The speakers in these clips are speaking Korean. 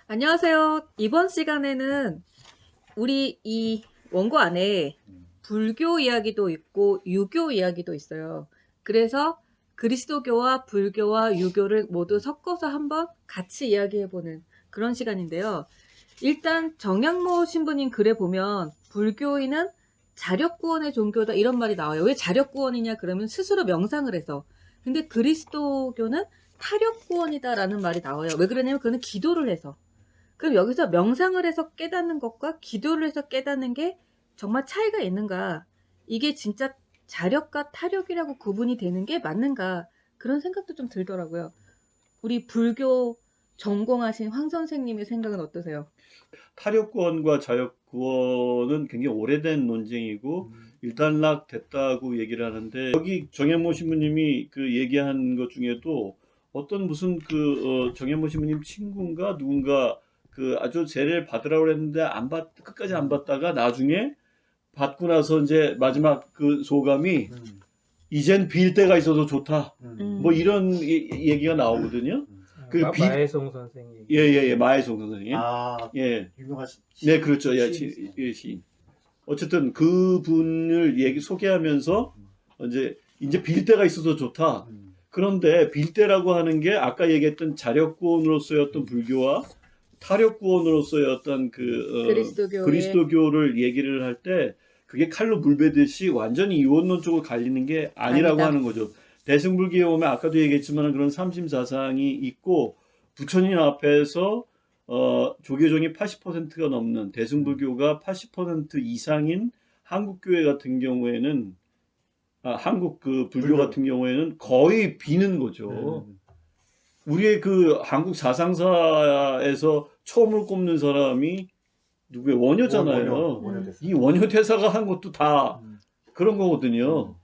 안녕하세요. 이번 시간에는 우리 이 원고 안에 불교 이야기도 있고 유교 이야기도 있어요. 그래서 그리스도교와 불교와 유교를 모두 섞어서 한번 같이 이야기해보는 그런 시간인데요. 일단 정양모 신부님 글에 보면 불교인은 자력구원의 종교다 이런 말이 나와요. 왜 자력구원이냐 그러면 스스로 명상을 해서. 근데 그리스도교는 타력구원이다라는 말이 나와요. 왜 그러냐면 그는 기도를 해서. 그럼 여기서 명상을 해서 깨닫는 것과 기도를 해서 깨닫는 게 정말 차이가 있는가? 이게 진짜 자력과 타력이라고 구분이 되는 게 맞는가? 그런 생각도 좀 들더라고요. 우리 불교 전공하신 황 선생님의 생각은 어떠세요? 타력구원과 자력구원은 굉장히 오래된 논쟁이고 일단락 됐다고 얘기를 하는데 여기 정현모 신부님이 그 얘기한 것 중에도 어떤 무슨 정현모 신부님 친구인가 누군가 그 아주 제를 받으라고 했는데 끝까지 안 받다가 나중에 받고 나서 이제 마지막 그 소감이 이젠 빌 때가 있어도 좋다. 뭐 이런 얘기가 나오거든요. 마해송 선생님. 예, 마해송 선생님. 아, 예. 유명하신 네, 그렇죠. 예, 시인이시죠. 시인. 어쨌든 그분을 소개하면서 이제 빌 때가 있어서 좋다. 그런데 빌 때라고 하는 게 아까 얘기했던 자력구원으로서의 어떤 불교와 타력구원으로서의 어떤 그리스도교를 얘기를 할 때 그게 칼로 물베듯이 완전히 이원론적으로 갈리는 게 아니라고 아니다. 하는 거죠. 대승불교에 오면 아까도 얘기했지만 그런 삼심사상이 있고 부처님 앞에서 조계종이 80%가 넘는 대승불교가 80% 이상인 한국교회 같은 경우에는 한국 그 불교 같은 경우에는 거의 비는 거죠. 우리의 그 한국 사상사에서 처음을 꼽는 사람이 누구예요? 원효잖아요. 원효대사. 이 원효대사가 한 것도 다 그런 거거든요.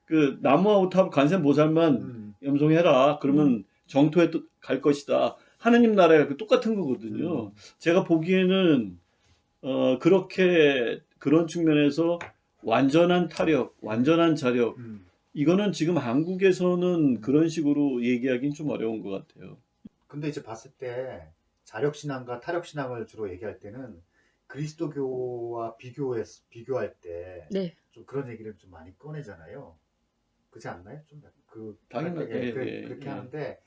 그 나무하고 탑 관세음보살만 염송해라. 그러면 정토에 또 갈 것이다. 하느님 나라가 똑같은 거거든요. 제가 보기에는 그렇게 그런 측면에서 완전한 타력, 완전한 자력 이거는 지금 한국에서는 그런 식으로 얘기하기는 좀 어려운 것 같아요. 근데 이제 봤을 때 자력신앙과 타력신앙을 주로 얘기할 때는 그리스도교와 비교할 때 네. 좀 그런 얘기를 좀 많이 꺼내잖아요. 그렇지 않나요? 좀 당연하죠. 예, 그렇게 예. 하는데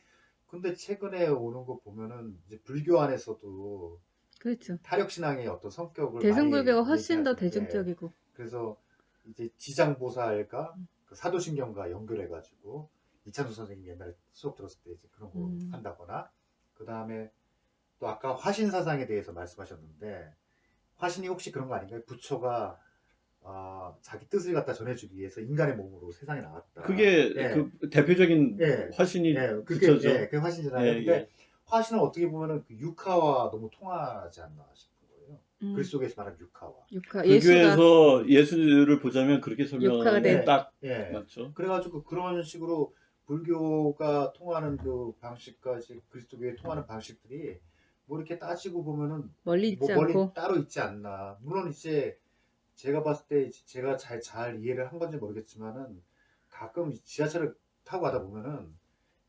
근데 최근에 오는 거 보면은 이제 불교 안에서도 그렇죠. 타력신앙의 어떤 성격을 대승불교가 많이 훨씬 더 얘기하시는데 대중적이고. 그래서 이제 지장보살과 그 사도신경과 연결해가지고 이찬수 선생님이 옛날에 수업 들었을 때 이제 그런 거 한다거나 그 다음에 또 아까 화신 사상에 대해서 말씀하셨는데 화신이 혹시 그런 거 아닌가요? 부처가 자기 뜻을 갖다 전해주기 위해서 인간의 몸으로 세상에 나왔다. 그게 예. 그 대표적인 예. 화신이 그게 부처죠. 그게 화신이잖아요. 예, 근데 예. 화신은 어떻게 보면은 그 육하와 너무 통하지 않나 싶은 거예요. 그리스도교에서 말하는 육하와. 육화, 예수가 불교에서 예수를 보자면 그렇게 설명하는 된. 게 딱 예. 맞죠. 그래가지고 그런 식으로 불교가 통하는 그 방식까지 그리스도교에 통하는 방식들이 뭐 이렇게 따지고 보면은 멀리 있지 멀리 않고. 따로 있지 않나. 물론 이제 제가 봤을 때 이제 제가 잘 이해를 한 건지 모르겠지만은 가끔 지하철을 타고 가다 보면은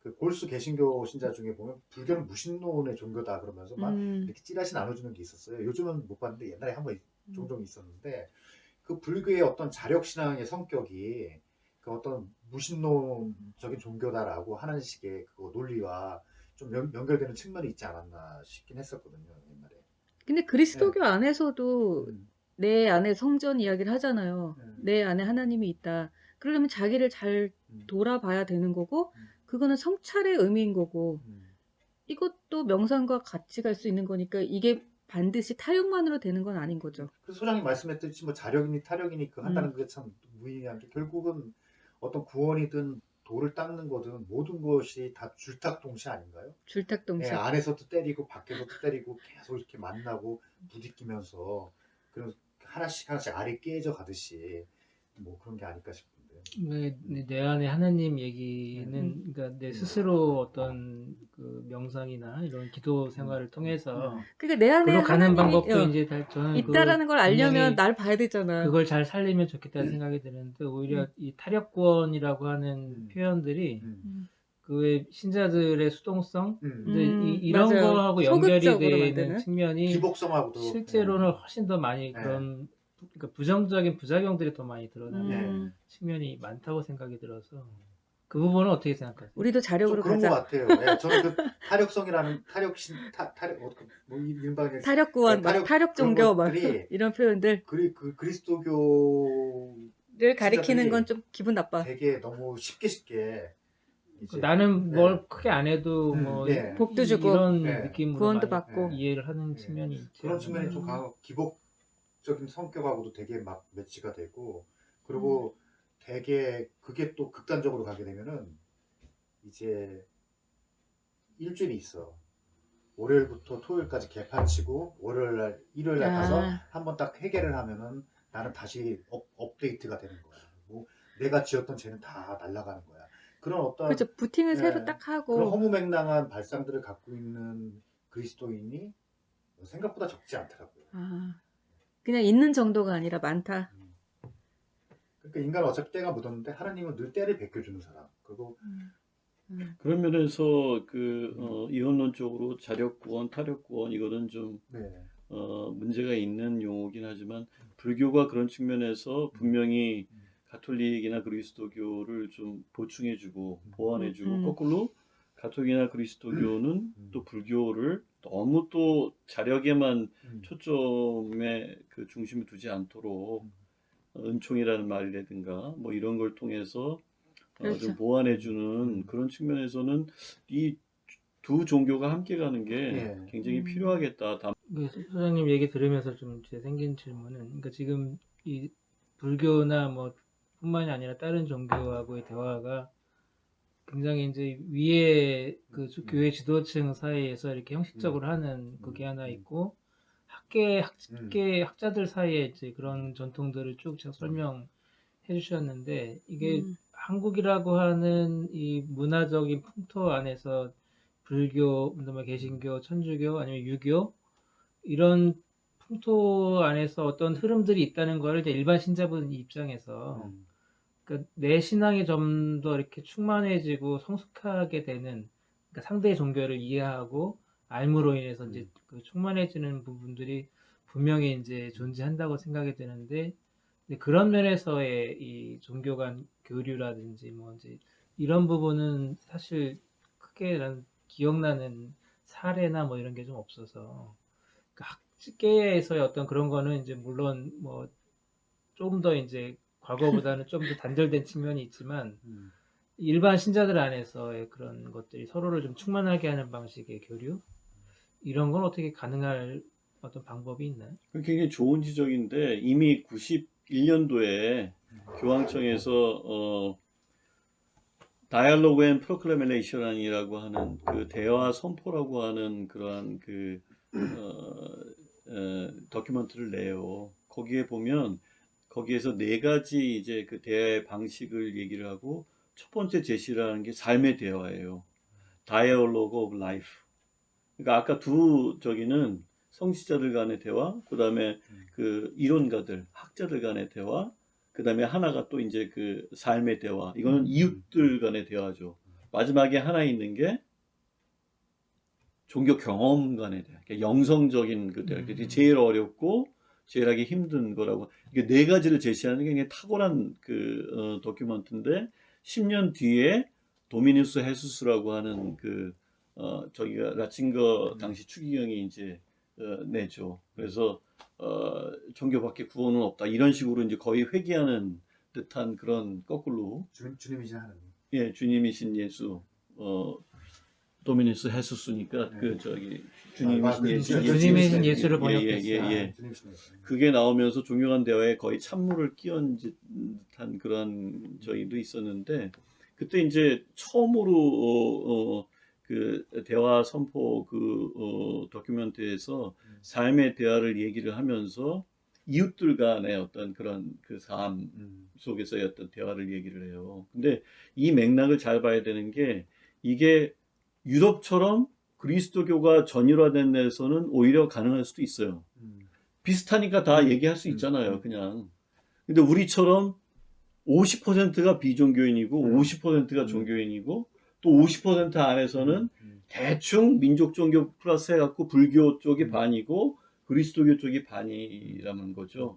그 골수 개신교 신자 중에 보면 불교는 무신론의 종교다 그러면서 막 이렇게 찌라시 나눠주는 게 있었어요. 요즘은 못 봤는데 옛날에 한번 종종 있었는데 그 불교의 어떤 자력신앙의 성격이 그 어떤 무신론적인 종교다라고 하는 식의 그 논리와 좀 연결되는 측면이 있지 않았나 싶긴 했었거든요, 옛날에. 근데 그리스도교 안에서도 내 안에 성전 이야기를 하잖아요. 내 안에 하나님이 있다. 그러려면 자기를 잘 돌아봐야 되는 거고, 그거는 성찰의 의미인 거고, 이것도 명상과 같이 갈 수 있는 거니까 이게 반드시 타육만으로 되는 건 아닌 거죠. 그래서 소장님 말씀했듯이 뭐 자력이니 타력이니 그 한다는 게 참 무의미한 게 결국은 어떤 구원이든 돌을 닦는 거든 모든 것이 다 줄탁동시 아닌가요? 예, 줄탁동시. 안에서도 때리고 밖에서도 때리고 계속 이렇게 만나고 부딪히면서 그런 하나씩 알이 깨져 가듯이 뭐 그런 게 아닐까 싶은데. 내 안에 하나님 얘기는 그러니까 내 스스로 어떤 그 명상이나 이런 기도 생활을 통해서 그러니까 내 안에 그로 가는 하나님이 방법도 이제 저는 있다라는 걸 알려면 분명히 날 봐야 되잖아. 그걸 잘 살리면 좋겠다는 생각이 드는데 오히려 이 타력권이라고 하는 표현들이 그 외 신자들의 수동성 근데 이런 맞아요. 거하고 연결이 소극적으로 되는 만드는? 측면이 기복성하고도 실제로는 훨씬 더 많이 네. 그런 그러니까 부정적인 부작용들이 더 많이 드러나는 음, 측면이 많다고 생각이 들어서 그 부분은 어떻게 생각하세요? 우리도 좀 자력으로 그런 것 가자. 같아요. 예, 저는 그 타력성이라는 타력 뭐 이른바 그냥 타력구원, 막 타력 그런 종교, 막 것들이 이런 표현들. 그 그리스도교 를 가리키는 신자들이 건 좀 기분 나빠. 되게 너무 쉽게 이제 나는 네. 뭘 크게 안 해도 뭐 네. 복도 주고, 이런 네. 느낌으로 구원도 많이 받고. 이해를 하는 네. 측면이 있지 그런 않나. 측면이 좀 강하고 기복적인 성격하고도 되게 막 매치가 되고 그리고 되게 그게 또 극단적으로 가게 되면은 이제 일주일이 있어. 월요일부터 토요일까지 개판 치고 월요일 날 일요일 날 가서 한번 딱 해결을 하면은 나는 다시 업데이트가 되는 거야. 뭐 내가 지었던 죄는 다 날아가는 거야. 그런 어떤 그렇죠. 부팅을 네. 새로 딱 그런 하고. 허무맹랑한 발상들을 갖고 있는 그리스도인이 생각보다 적지 않더라고요. 아, 그냥 있는 정도가 아니라 많다. 그러니까 인간은 어차피 때가 묻었는데 하나님은 늘 때를 베껴주는 사람. 그리고 그런 면에서 이원론적으로 자력구원, 타력구원 이거는 좀 네. 문제가 있는 용어긴 하지만 불교가 그런 측면에서 분명히 가톨릭이나 그리스도교를 좀 보충해주고 보완해주고 거꾸로 가톨릭이나 그리스도교는 또 불교를 너무 또 자력에만 초점에 그 중심을 두지 않도록 은총이라는 말이라든가 뭐 이런 걸 통해서 그렇죠. 좀 보완해주는 그런 측면에서는 이 두 종교가 함께 가는 게 예. 굉장히 필요하겠다. 그 소장님 얘기 들으면서 좀 제 생긴 질문은 그러니까 지금 이 불교나 뭐 뿐만이 아니라 다른 종교하고의 대화가 굉장히 이제 위에 그 교회 지도층 사이에서 이렇게 형식적으로 하는 그게 하나 있고 학자들 사이에 이제 그런 전통들을 쭉 제가 설명해 주셨는데 이게 한국이라고 하는 이 문화적인 풍토 안에서 불교, 뭐 개신교, 천주교 아니면 유교 이런 풍토 안에서 어떤 흐름들이 있다는 걸 이제 일반 신자분 입장에서 그러니까 내 신앙이 좀 더 이렇게 충만해지고 성숙하게 되는 그러니까 상대의 종교를 이해하고 알므로 인해서 이제 그 충만해지는 부분들이 분명히 이제 존재한다고 생각이 되는데 근데 그런 면에서의 이 종교 간 교류라든지 뭐 이제 이런 부분은 사실 크게 난 기억나는 사례나 뭐 이런 게 좀 없어서 그 학계에서의 어떤 그런 거는 이제 물론 뭐 좀 더 이제 과거보다는 좀 더 단절된 측면이 있지만 일반 신자들 안에서의 그런 것들이 서로를 좀 충만하게 하는 방식의 교류 이런 건 어떻게 가능할 어떤 방법이 있나요? 굉장히 좋은 지적인데 이미 91년도에 교황청에서 Dialogue and Proclamation이라고 하는 그 대화 선포라고 하는 그러한 그 다큐멘터리를 내요. 거기에 보면 거기에서 네 가지 이제 그 대화의 방식을 얘기를 하고 첫 번째 제시라는 게 삶의 대화예요. Dialogue of Life. 그러니까 아까 저기는 성시자들 간의 대화, 그 다음에 그 이론가들, 학자들 간의 대화, 그 다음에 하나가 또 이제 그 삶의 대화. 이거는 이웃들 간의 대화죠. 마지막에 하나 있는 게 종교 경험 간의 대화. 그러니까 영성적인 그 대화. 그게 제일 어렵고 제일 하기 힘든 거라고. 이게 네 가지를 제시하는 게 굉장히 탁월한 그 다큐멘터인데 10년 뒤에 도미니우스 헤수스라고 하는 저기가 라친거 당시 추기경이 이제 내죠. 그래서 종교밖에 구원은 없다. 이런 식으로 이제 거의 회귀하는 듯한 그런 거꾸로 주님이신 하나님. 예, 주님이신 예수 도미니우스 헤수스니까 네. 그 저기 주님이신 예수를 번역했어요. 예. 그게 나오면서 종교간 대화에 거의 찬물을 끼얹은 듯한 그런 저희도 있었는데 그때 이제 처음으로 그 대화 선포 다큐멘터리에서 삶의 대화를 얘기를 하면서 이웃들 간의 어떤 그런 그 삶 속에서의 어떤 대화를 얘기를 해요. 근데 이 맥락을 잘 봐야 되는 게 이게 유럽처럼 그리스도교가 전율화된 데서는 오히려 가능할 수도 있어요. 비슷하니까 다 얘기할 수 있잖아요, 그냥. 근데 우리처럼 50%가 비종교인이고 50%가 종교인이고 또 또 50% 안에서는 대충 민족 종교 플러스 해갖고 불교 쪽이 반이고 그리스도교 쪽이 반이라는 거죠.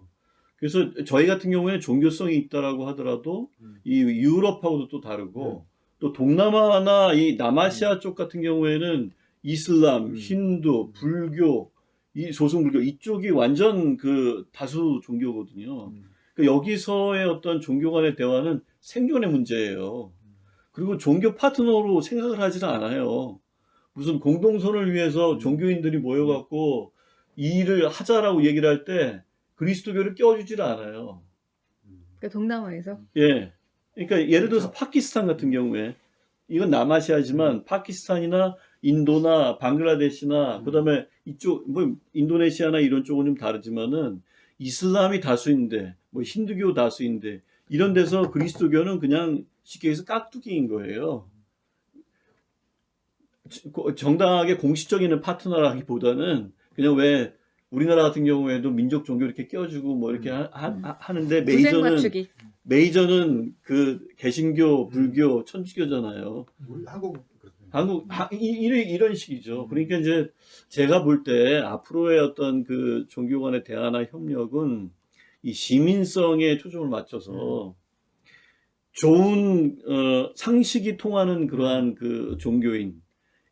그래서 저희 같은 경우에는 종교성이 있다라고 하더라도 이 유럽하고도 또 다르고 또 동남아나 이 남아시아 쪽 같은 경우에는 이슬람, 힌두, 불교, 이 소승불교 이쪽이 완전 그 다수 종교거든요. 그러니까 여기서의 어떤 종교 간의 대화는 생존의 문제예요. 그리고 종교 파트너로 생각을 하지는 않아요. 무슨 공동선을 위해서 종교인들이 모여갖고 이 일을 하자라고 얘기를 할 때 그리스도교를 껴주질 않아요. 그러니까 동남아에서 예. 그러니까 예를 들어서 그렇죠. 파키스탄 같은 경우에 이건 남아시아지만 파키스탄이나 인도나 방글라데시나 그다음에 이쪽 뭐 인도네시아나 이런 쪽은 좀 다르지만은 이슬람이 다수인데 뭐 힌두교 다수인데 이런 데서 그리스도교는 그냥 쉽게 해서 깍두기인 거예요. 정당하게 공식적인 파트너라기보다는 그냥 왜 우리나라 같은 경우에도 민족 종교 이렇게 껴주고 뭐 이렇게 하는데 구색 맞추기. 메이저는 그 개신교, 불교, 천주교잖아요. 우리 한국 이런 식이죠. 그러니까 이제 제가 볼 때 앞으로의 어떤 그 종교 간의 대화나 협력은 이 시민성에 초점을 맞춰서 좋은 상식이 통하는 그러한 그 종교인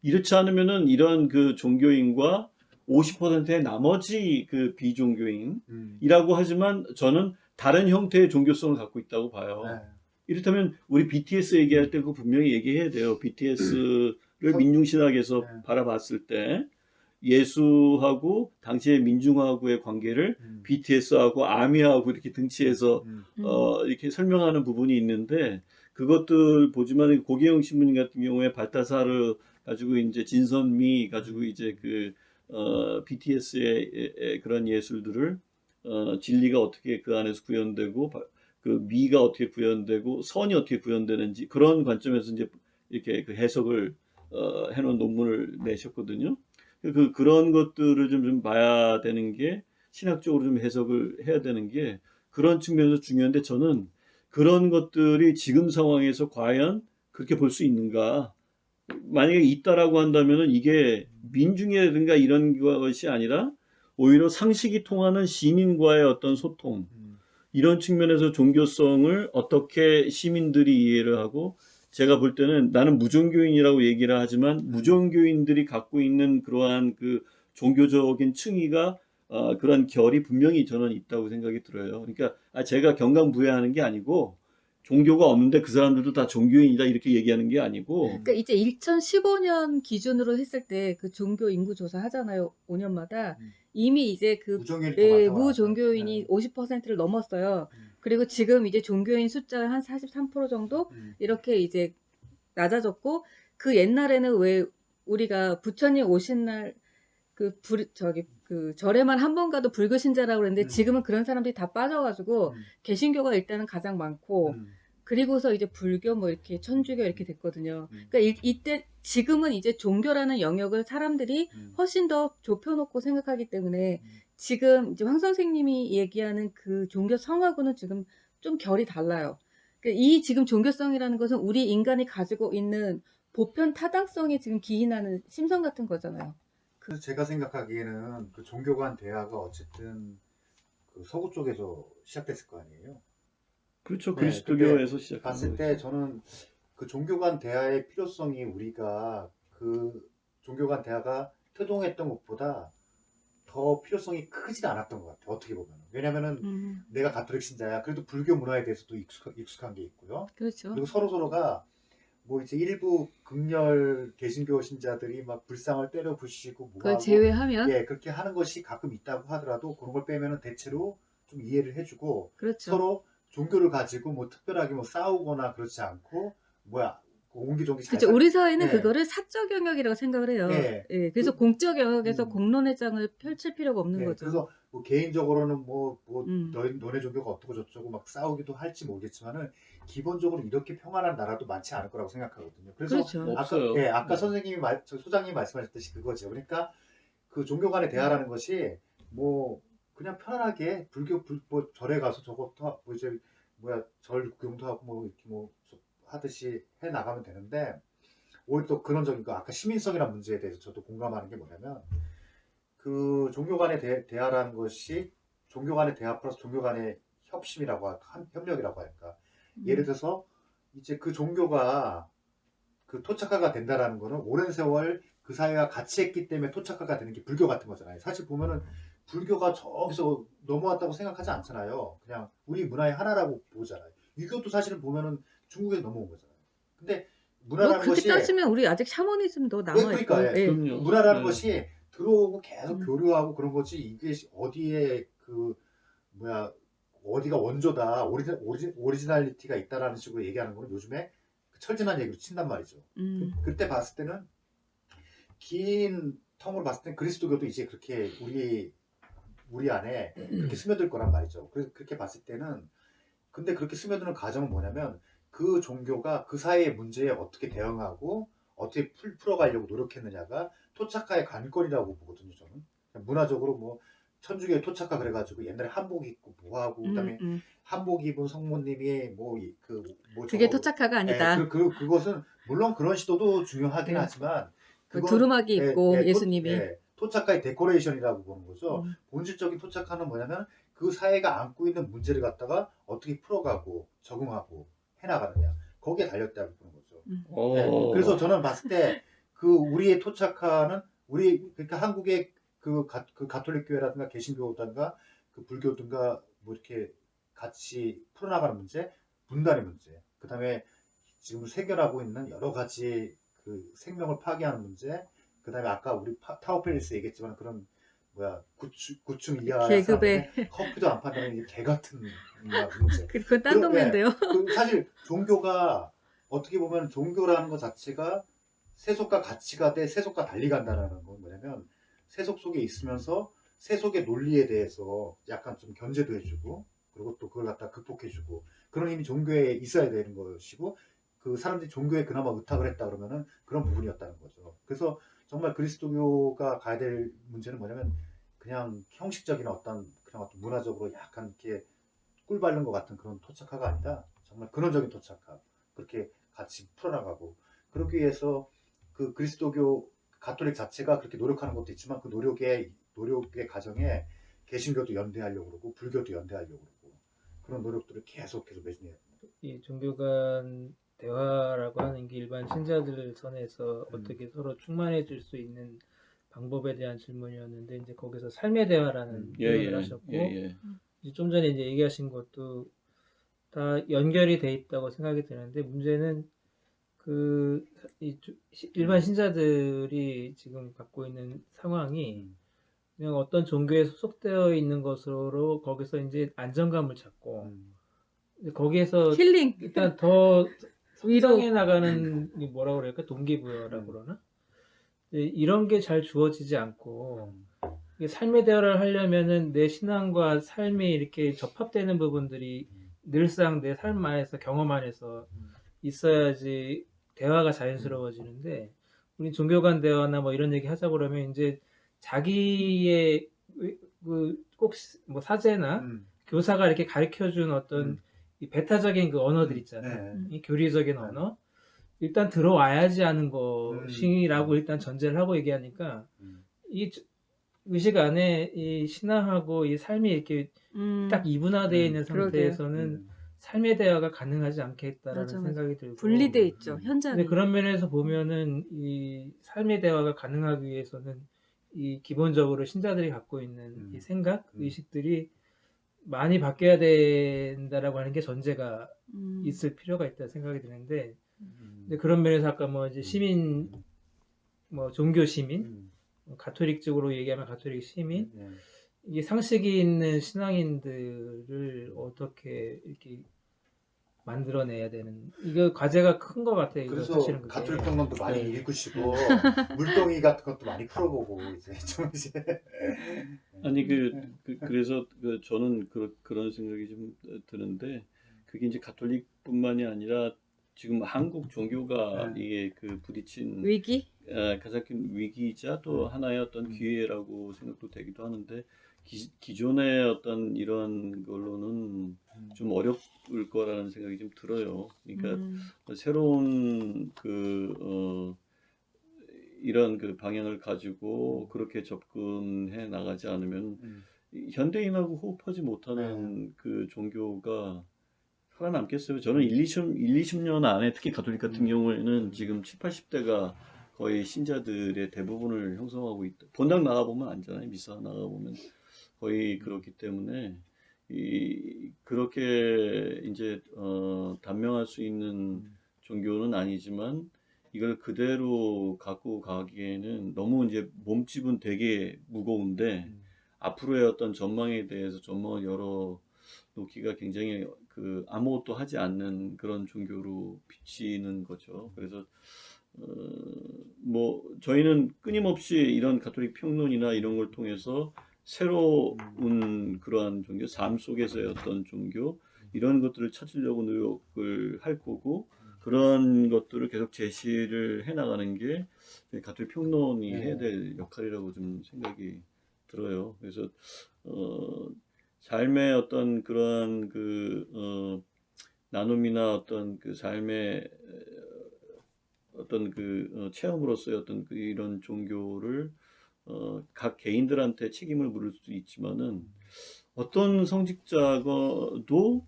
이렇지 않으면은 이런 그 종교인과 50%의 나머지 그 비종교인이라고 하지만 저는 다른 형태의 종교성을 갖고 있다고 봐요. 네. 이렇다면 우리 BTS 얘기할 때 그거 분명히 얘기해야 돼요. BTS를 민중신학에서 네. 바라봤을 때 예수하고 당시의 민중하고의 관계를 BTS하고 아미하고 이렇게 등치해서 이렇게 설명하는 부분이 있는데 그것들 보지만 고계영 신부님 같은 경우에 발타사르 가지고 이제 진선미 가지고 이제 그 BTS의 그런 예술들을 진리가 어떻게 그 안에서 구현되고 그 미가 어떻게 구현되고 선이 어떻게 구현되는지 그런 관점에서 이제 이렇게 그 해석을 해놓은 논문을 내셨거든요. 그런 것들을 좀 봐야 되는 게 신학적으로 좀 해석을 해야 되는 게 그런 측면에서 중요한데 저는 그런 것들이 지금 상황에서 과연 그렇게 볼 수 있는가? 만약에 있다라고 한다면은 이게 민중이라든가 이런 것이 아니라 오히려 상식이 통하는 시민과의 어떤 소통 이런 측면에서 종교성을 어떻게 시민들이 이해를 하고 제가 볼 때는 나는 무종교인이라고 얘기를 하지만 무종교인들이 갖고 있는 그러한 그 종교적인 층위가 그런 결이 분명히 저는 있다고 생각이 들어요. 그러니까 제가 경강부회하는 게 아니고 종교가 없는데 그 사람들도 다 종교인이다 이렇게 얘기하는 게 아니고 그러니까 이제 2015년 기준으로 했을 때 그 종교 인구 조사 하잖아요. 5년마다 이미 이제 그 무종교인이 더 많다고 무종교인이 네. 50%를 넘었어요. 그리고 지금 이제 종교인 숫자가 한 43% 정도 이렇게 이제 낮아졌고 그 옛날에는 왜 우리가 부처님 오신 날 그 절에만 한 번 가도 불교 신자라고 그랬는데 지금은 그런 사람들이 다 빠져가지고 개신교가 일단은 가장 많고 그리고서 이제 불교 뭐 이렇게 천주교 이렇게 됐거든요. 그러니까 이때 지금은 이제 종교라는 영역을 사람들이 훨씬 더 좁혀놓고 생각하기 때문에 지금 이제 황 선생님이 얘기하는 그 종교성하고는 지금 좀 결이 달라요. 그러니까 이 지금 종교성이라는 것은 우리 인간이 가지고 있는 보편 타당성에 지금 기인하는 심성 같은 거잖아요. 그래서 제가 생각하기에는 그 종교 간 대화가 어쨌든 그 서구 쪽에서 시작됐을 거 아니에요. 그렇죠. 네, 그리스도교에서 근데 시작한 봤을 거죠. 때 저는 그 종교 간 대화의 필요성이 우리가 그 종교 간 대화가推동했던 것보다 더 필요성이 크진 않았던 것 같아요. 어떻게 보면. 왜냐면은 내가 가톨릭 신자야. 그래도 불교 문화에 대해서도 익숙한 게 있고요. 그렇죠. 그리고 서로가 뭐 이제 일부 극렬 개신교 신자들이 막 불상을 때려 부시고 그걸 뭐하고 제외하면 예 그렇게 하는 것이 가끔 있다고 하더라도 그런 걸 빼면은 대체로 좀 이해를 해주고 그렇죠. 서로 종교를 가지고 뭐 특별하게 뭐 싸우거나 그렇지 않고 뭐야 옹기종기 잘 그렇죠. 우리 사회는 예. 그거를 사적 영역이라고 생각을 해요. 예. 예, 그래서 공적 영역에서 음. 공론회장을 펼칠 필요가 없는 예, 거죠. 그래서 뭐 개인적으로는 뭐 음. 너네 종교가 어떻고 저쩌고 막 싸우기도 할지 모르겠지만은 기본적으로 이렇게 평안한 나라도 많지 않을 거라고 생각하거든요. 그래서 그렇죠. 없어요. 아까 선생님이 소장님이 말씀하셨듯이 그거죠. 그러니까 그 종교 간의 대화라는 것이 뭐 그냥 편안하게 뭐 절에 가서 저것도 뭐 이제 뭐야 절 구경도 하고 뭐 이렇게 뭐 하듯이 해 나가면 되는데 오히려 또 그런 적인 거 아까 시민성이라는 문제에 대해서 저도 공감하는 게 뭐냐면 그 종교 간의 대화라는 것이 종교 간의 대화 플러스 종교 간의 협심이라고 할까 협력이라고 할까 예를 들어서 이제 그 종교가 그 토착화가 된다라는 거는 오랜 세월 그 사회가 같이 했기 때문에 토착화가 되는 게 불교 같은 거잖아요. 사실 보면은 불교가 저기서 넘어왔다고 생각하지 않잖아요. 그냥 우리 문화의 하나라고 보잖아요. 유교도 사실은 보면은 중국에서 넘어온 거잖아요. 근데 뭐 문화라는 그렇게 것이 따지면 우리 아직 샤머니즘도 남아 있고. 그러니까, 예. 그럼요. 문화라는 네. 것이 들어오고 계속 음. 교류하고 그런 거지 이게 어디에 그 뭐야 어디가 원조다 오리지널리티가 있다라는 식으로 얘기하는 거는 요즘에 철진한 얘기로 친단 말이죠. 그때 봤을 때는 긴 텀으로 봤을 땐 그리스도교도 이제 그렇게 우리 안에 그렇게 스며들 거란 말이죠. 그래서 그렇게 봤을 때는 근데 그렇게 스며드는 과정은 뭐냐면 그 종교가 그 사회의 문제에 어떻게 대응하고 어떻게 풀어가려고 노력했느냐가 토착화의 관건이라고 보거든요. 저는 문화적으로 뭐 천주교의 토착화 그래가지고 옛날에 한복 입고 뭐하고 그다음에 한복 입은 성모님이 그게 토착화가 아니다. 그것은 물론 그런 시도도 중요하긴 네. 하지만 그 두루마기 입고 예수님이. 토착화의 데코레이션이라고 보는 거죠. 본질적인 토착화는 뭐냐면 그 사회가 안고 있는 문제를 갖다가 어떻게 풀어가고 적응하고 해나가느냐 거기에 달렸다고 보는 거죠. 네, 그래서 저는 봤을 때 그 우리의 토착화는 그러니까 한국의 그 가톨릭 교회라든가 개신교든가 그 불교든가 뭐 이렇게 같이 풀어나가는 문제, 분단의 문제, 그 다음에 지금 생겨나고 있는 여러 가지 그 생명을 파괴하는 문제, 그 다음에 아까 우리 타워팰리스 얘기했지만 그런 뭐야 9층 이하 계급의 사람한테 커피도 안 판다는 게 개 같은 문제. 그건 딴 동네인데요. 사실 종교가 어떻게 보면 종교라는 것 자체가 세속과 가치가 세속과 달리 간다는 건 뭐냐면 세속 속에 있으면서 세속의 논리에 대해서 약간 좀 견제도 해주고 그리고 또 그걸 갖다 극복해주고 그런 힘이 종교에 있어야 되는 것이고 그 사람들이 종교에 그나마 의탁을 했다 그러면은 그런 부분이었다는 거죠. 그래서 정말 그리스도교가 가야 될 문제는 뭐냐면 그냥 형식적인 어떤 문화적으로 약간 이렇게 꿀 바른 것 같은 그런 토착화가 아니라 정말 근원적인 토착화 그렇게 같이 풀어나가고 그러기 위해서 그 그리스도교 가톨릭 자체가 그렇게 노력하는 것도 있지만 그 노력의 과정에 개신교도 연대하려고 그러고 불교도 연대하려고 그러고 그런 노력들을 계속 매진해야 됩니다. 이 종교 간 대화라고 하는 게 일반 신자들 선에서 어떻게 서로 충만해질 수 있는 방법에 대한 질문이었는데 이제 거기서 삶의 대화라는 표현을 하셨고 이제 좀 전에 이제 얘기하신 것도 다 연결이 돼 있다고 생각이 드는데 문제는 일반 신자들이 지금 갖고 있는 상황이 그냥 어떤 종교에 소속되어 있는 것으로 거기서 이제 안정감을 찾고 거기에서 힐링. 일단 더 위로. 성장해 나가는 뭐라고 그럴까 동기부여라고 그러나 이런 게 잘 주어지지 않고 삶의 대화를 하려면은 내 신앙과 삶이 이렇게 접합되는 부분들이 늘상 내 삶 안에서 경험 안에서 있어야지 대화가 자연스러워지는데 우리 종교 간 대화나 뭐 이런 얘기 하자 그러면 이제 자기의 꼭 뭐 사제나 교사가 이렇게 가르쳐 준 어떤 이 배타적인 그 언어들 있잖아요. 이 교리적인 언어. 일단 들어와야지 하는 것이라고 일단 전제를 하고 얘기하니까 이 의식 안에 이 신앙하고 이 삶이 이렇게 딱 이분화되어 있는 상태에서는 삶의 대화가 가능하지 않겠다라는 맞아. 생각이 들고 분리돼 있죠. 근데 현장이. 그런 면에서 보면은 이 삶의 대화가 가능하기 위해서는 이 기본적으로 신자들이 갖고 있는 이 생각, 의식들이 많이 바뀌어야 된다라고 하는 게 전제가 있을 필요가 있다 생각이 드는데 근데 그런 면에서 아까 뭐 이제 시민 뭐 종교 시민 가톨릭적으로 얘기하면 가톨릭 시민 이게 상식이 있는 신앙인들을 어떻게 이렇게 만들어내야 되는 이거 과제가 큰 것 같아요. 이거 그래서 사실은 그게. 가톨릭 평론도 많이 네. 읽으시고 물동이 같은 것도 많이 풀어보고 이제 좀 이제 아니 그래서 저는 그런 생각이 좀 드는데 그게 이제 가톨릭뿐만이 아니라 지금 한국 종교가 이게 부딪힌 위기? 가장 큰 위기이자 또 하나의 어떤 기회라고 생각도 되기도 하는데 기존의 어떤 이런 걸로는 좀 어려울 거라는 생각이 좀 들어요. 그러니까 새로운 이런 그 방향을 가지고 그렇게 접근해 나가지 않으면 이 현대인하고 호흡하지 못하는 그 종교가 살아남겠어요. 저는 20년 안에 특히 가톨릭 같은 경우에는 지금 7, 80대가 거의 신자들의 대부분을 형성하고 있다. 본당 나가보면 알잖아요. 미사 나가보면 거의 그렇기 때문에 그렇게 이제 단명할 수 있는 종교는 아니지만 이걸 그대로 갖고 가기에는 너무 이제 몸집은 되게 무거운데 앞으로의 어떤 전망에 대해서 전망을 열어 놓기가 굉장히 그 아무것도 하지 않는 그런 종교로 비치는 거죠. 그래서 뭐 저희는 끊임없이 이런 가톨릭 평론이나 이런 걸 통해서 새로운 그러한 종교, 삶 속에서의 어떤 종교 이런 것들을 찾으려고 노력을 할 거고 그런 것들을 계속 제시를 해나가는 게 가톨릭 평론이 해야 될 역할이라고 좀 생각이 들어요. 그래서 삶의 어떤 그러한 그 나눔이나 어떤 그 삶의 어떤 그 체험으로서의 어떤 그 이런 종교를 각 개인들한테 책임을 물을 수도 있지만은 어떤 성직자도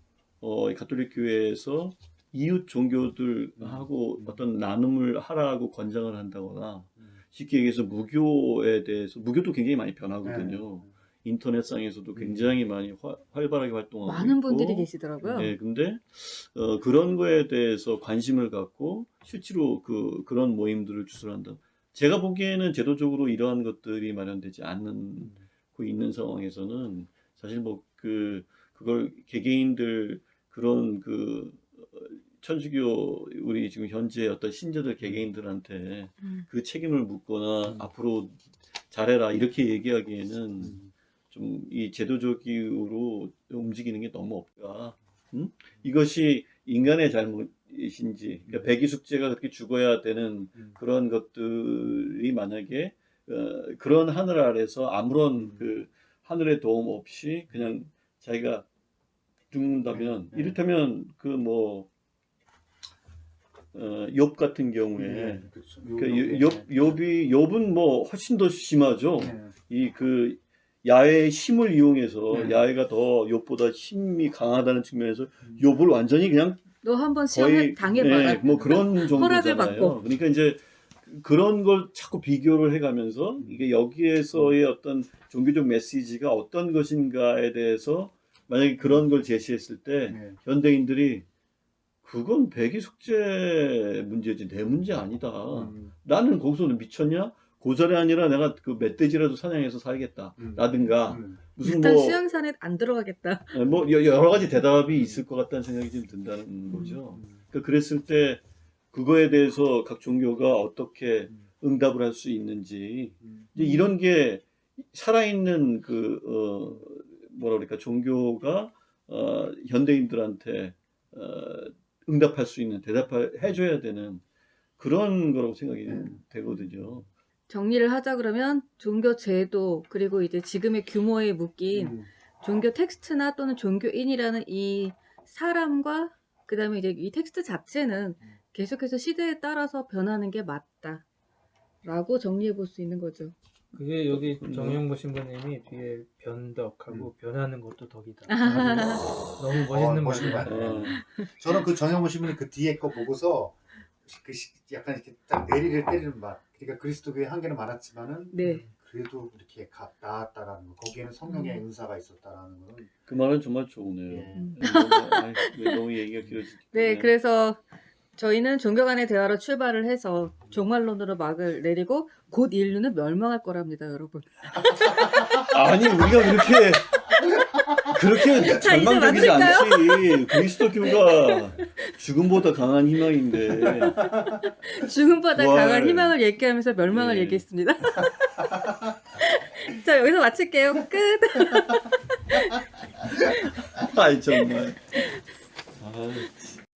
가톨릭 교회에서 이웃 종교들하고 어떤 나눔을 하라고 권장을 한다거나 쉽게 얘기해서 무교에 대해서 무교도 굉장히 많이 변하거든요. 인터넷상에서도 굉장히 많이 활발하게 활동하고 많은 있고 분들이 계시더라고요. 네, 근데 그런 거에 대해서 관심을 갖고 실제로 그런 모임들을 주선한다. 제가 보기에는 제도적으로 이러한 것들이 마련되지 않고 있는 상황에서는 사실 뭐 그걸 개개인들 그런 천주교 우리 지금 현재 어떤 신자들 개개인들한테 그 책임을 묻거나 앞으로 잘해라 이렇게 얘기하기에는 좀 이 제도적으로 움직이는 게 너무 없다. 이것이 인간의 잘못이신지, 그러니까 배기숙제가 그렇게 죽어야 되는 그런 것들이 만약에 그런 하늘 아래서 아무런 그 하늘의 도움 없이 그냥 자기가 죽는다면 이를테면 그 뭐 욥 같은 경우에 그렇죠. 욥은 뭐 훨씬 더 심하죠. 이 야훼의 힘을 이용해서 야훼가 더 욥보다 힘이 강하다는 측면에서 욥을 완전히 그냥 너 한번 거의 시험 당해봐라. 뭐 그런 허락을 받고. 정도잖아요. 그러니까 이제 그런 걸 자꾸 비교를 해가면서 이게 여기에서의 어떤 종교적 메시지가 어떤 것인가에 대해서 만약에 그런 걸 제시했을 때 현대인들이 그건 배기 숙제 문제지 내 문제 아니다. 나는 거기서는 미쳤냐? 고절이 아니라 내가 그 멧돼지라도 사냥해서 살겠다. 라든가 무슨 일단 뭐 수양산에 안 들어가겠다. 뭐 여러 가지 대답이 있을 것 같다는 생각이 좀 든다는 거죠. 그러니까 그랬을 때 그거에 대해서 각 종교가 어떻게 응답을 할 수 있는지 이제 이런 게 살아있는 뭐라 그럴까 종교가 현대인들한테 응답할 수 있는 해줘야 되는 그런 거라고 생각이 되거든요. 정리를 하자 그러면 종교 제도 그리고 이제 지금의 규모에 묶인 종교 텍스트나 또는 종교인이라는 이 사람과 그다음에 이제 이 텍스트 자체는 계속해서 시대에 따라서 변하는 게 맞다라고 정리해 볼 수 있는 거죠. 그게 여기 정영모 신부님이 뒤에 변덕하고 변하는 것도 덕이다. 너무 멋있는 멋있는 말이에요. 말. 저는 그 정영호 신부님 그 뒤에 거 보고서 약간 이렇게 딱 내리를 때리는 맛. 그러니까 그리스도교의 한계는 많았지만은 네. 그래도 이렇게 나았다라는 거. 거기에는 성령의 은사가 있었다라는 거는 그 말은 정말 좋으네요. 너무 얘기가 길어지니까. 네, 그래서 저희는 종교 간의 대화로 출발을 해서 종말론으로 막을 내리고 곧 인류는 멸망할 거랍니다, 여러분. 아니 우리가 그렇게 자, 이제 절망적이지 마칠까요? 않지. 그리스도교가 죽음보다 강한 희망인데. 죽음보다 부활. 강한 희망을 얘기하면서 멸망을 네. 얘기했습니다. 자, 여기서 마칠게요. 끝. 아이 정말. 아.